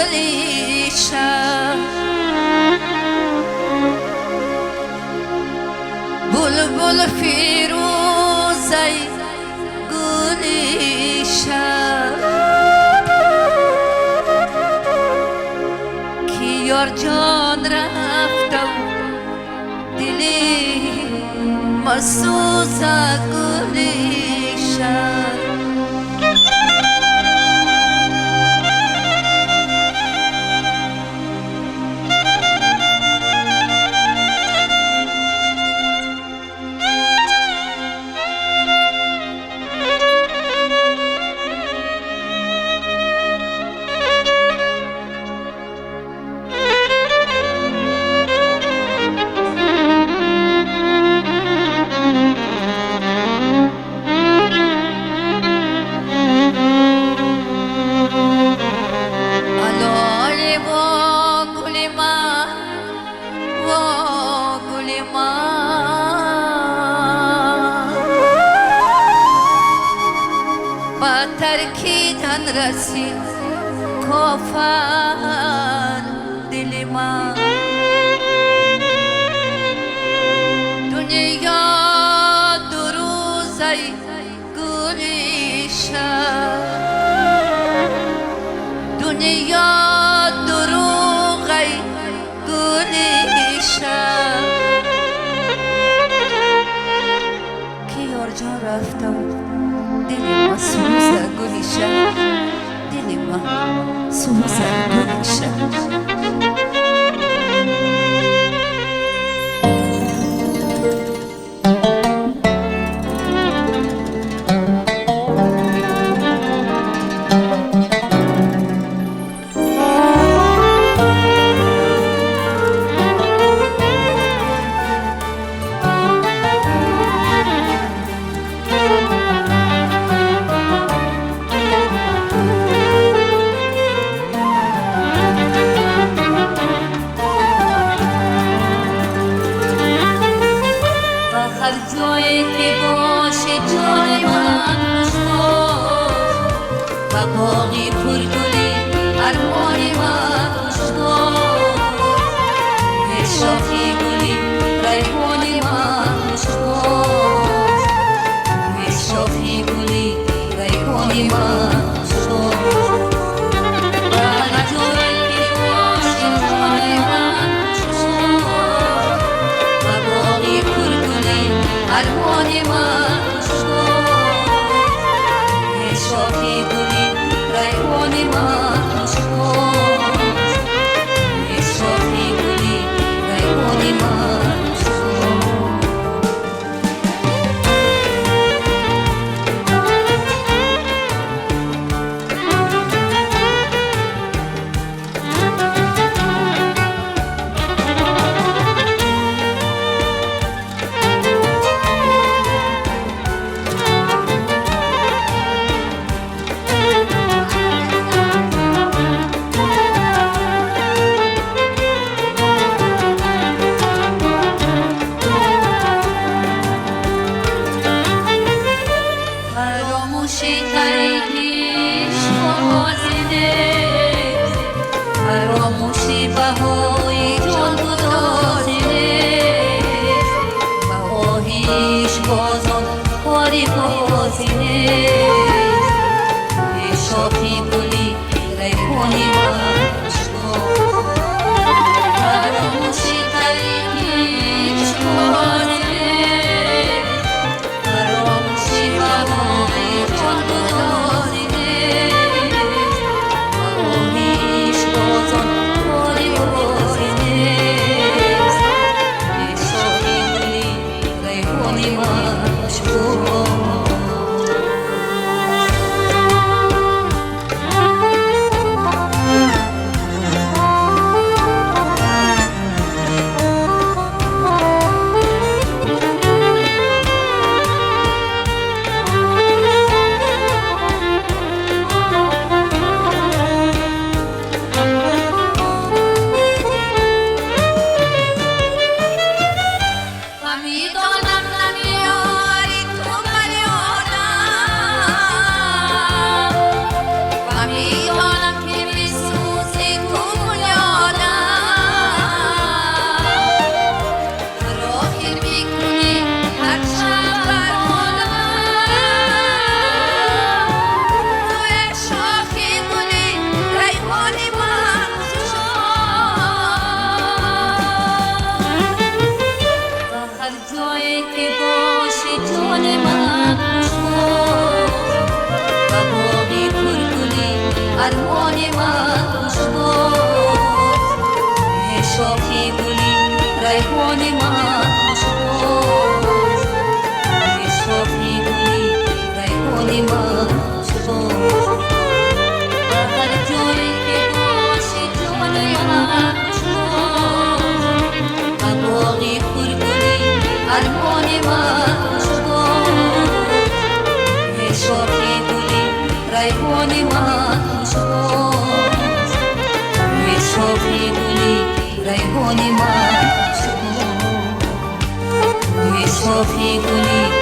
گلیشم بلبل فیروزه گلیشم که یار جان رفته و دلی مسوزه گلیشم ترکیدن رسید کافر دل من دنیا دو روزه گلیشم دنیا دروغه گلیشم که یار جان رفته دل ما سوزه گلیشم دل ما سوزه گلیشم هر جایی که باشه جان من خوشباش و باغی پرگلی ارمان من خوشباش به شاخی گلی ریحان من خوشباش به شاخی گلی ریحان من ارمان من خوشباش یه شاخی گلی ریحان من خوشباش یه شاخی گلی ریحان من فراموشی بهای جان گدازینه بهاییش بازان کاری بازینه یه شاخی گلی ریحانی من فراموشی طریقیش بازینه فراموشی بهای جان گدازینه که باشی جان من و باقی گلگلی ارمان من شما شاخی گلی ریحان من شما شاخی گلی ریحان من شما هر جایی که باشی جان من شما و باقی گلگلی ارمان من شما شاخی گلی ریحان من شما شاخی گلی ریحان من شما شاخی گلی